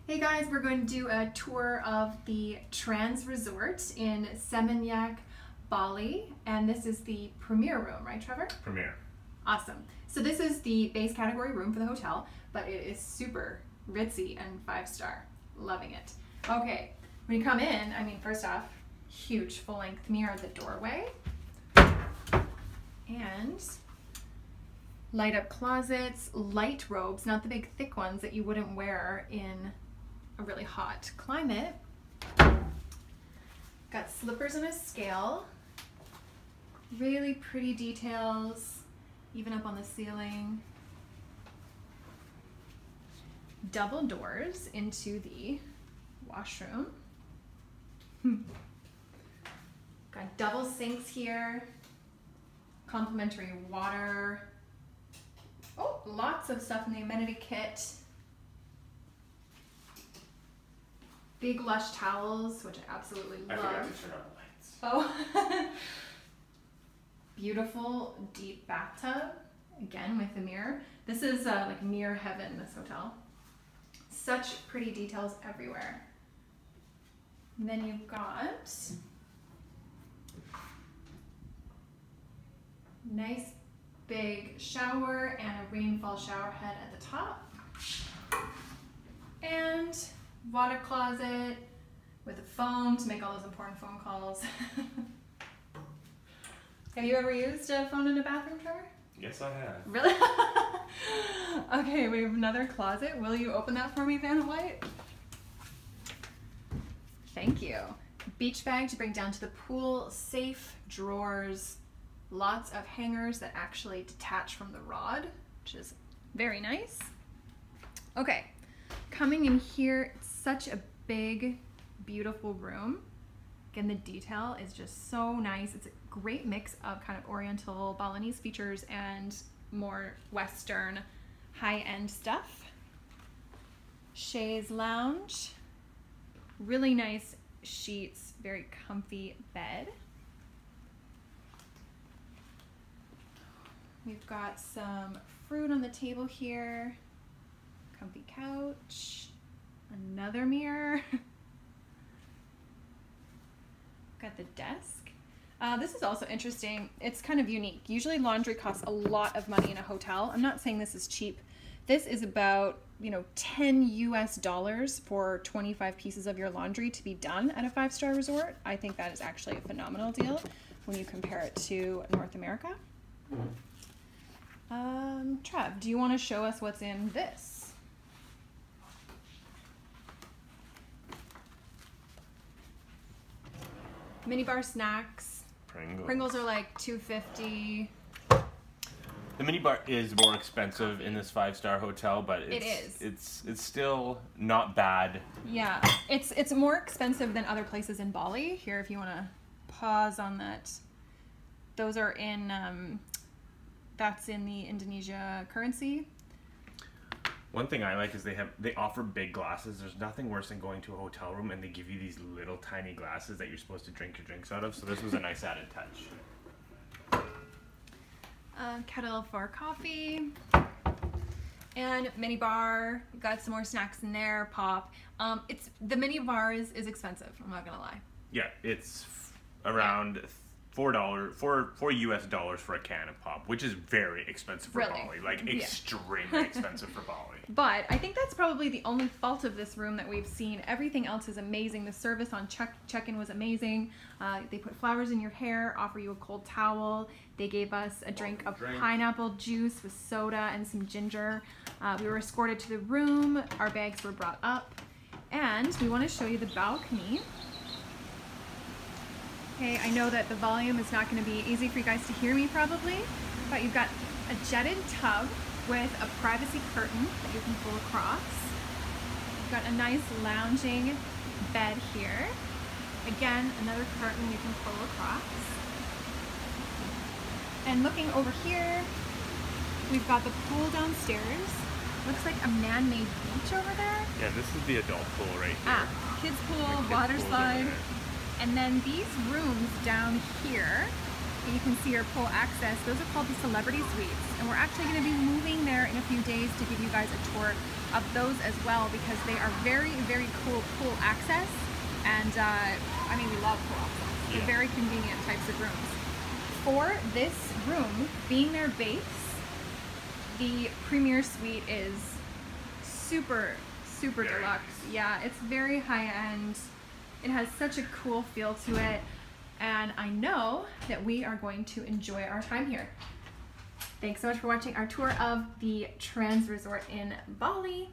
Hey guys, we're going to do a tour of the Trans Resort in Seminyak, Bali, and this is the premier room, right Trevor? Premier. Awesome. So this is the base category room for the hotel, but it is super ritzy and 5-star. Loving it. Okay, when you come in, I mean, first off, huge full-length mirror at the doorway, and light up closets, light robes, not the big thick ones that you wouldn't wear in a really hot climate. Got slippers and a scale. Really pretty details, even up on the ceiling. Double doors into the washroom. Got double sinks here. Complimentary water. Oh, lots of stuff in the amenity kit. Big lush towels, which I absolutely love. I forgot to turn on the lights. Oh. Beautiful deep bathtub, again with the mirror. This is like mirror heaven, this hotel. Such pretty details everywhere. And then you've got nice big shower and a rainfall shower head at the top. And water closet with a phone to make all those important phone calls. Have you ever used a phone in a bathroom, Trevor? Yes, I have. Really? Okay, we have another closet. Will you open that for me, Vanna White? Thank you. Beach bag to bring down to the pool, safe drawers, lots of hangers that actually detach from the rod, which is very nice. Okay, coming in here, it's such a big, beautiful room. Again, the detail is just so nice. It's a great mix of kind of Oriental Balinese features and more Western high-end stuff. Chaise lounge, really nice sheets, very comfy bed. We've got some fruit on the table here, comfy couch, another mirror. Got the desk. This is also interesting. It's kind of unique. Usually laundry costs a lot of money in a hotel. I'm not saying this is cheap. This is about, $10 US for 25 pieces of your laundry to be done at a 5-star resort. I think that is actually a phenomenal deal when you compare it to North America. Trev, do you want to show us what's in this? Minibar snacks. Pringles are like $2.50. The minibar is more expensive in this 5-star hotel, but it's still not bad. Yeah, it's more expensive than other places in Bali. Here, if you want to pause on that, those are in that's in the Indonesia currency. One thing I like is they offer big glasses. There's nothing worse than going to a hotel room and they give you these little tiny glasses that you're supposed to drink your drinks out of. So this was a nice added touch. Kettle for coffee. And mini bar. Got some more snacks in there. Pop. The mini bar is expensive. I'm not gonna lie. Yeah, it's around $4 US dollars for a can of pop, which is very expensive for Bali, like extremely expensive for Bali. But I think that's probably the only fault of this room that we've seen. Everything else is amazing. The service on check-in was amazing. They put flowers in your hair, offer you a cold towel. They gave us a drink of pineapple juice with soda and some ginger. We were escorted to the room. Our bags were brought up, and we want to show you the balcony. Okay, I know that the volume is not going to be easy for you guys to hear me probably, but you've got a jetted tub with a privacy curtain that you can pull across. You've got a nice lounging bed here. Again, another curtain you can pull across. And looking over here, we've got the pool downstairs. Looks like a man-made beach over there. Yeah, this is the adult pool right here. Kids pool, water slide. And then these rooms down here and you can see your pool access. Those are called the Celebrity Suites, and we're actually going to be moving there in a few days to give you guys a tour of those as well, because they are very, very cool pool access. And I mean, we love pool access. They're very convenient types of rooms. For this room, being their base, the Premier Suite is super deluxe. Yeah, it's very high end. It has such a cool feel to it, and I know that we are going to enjoy our time here. Thanks so much for watching our tour of the Trans Resort in Bali.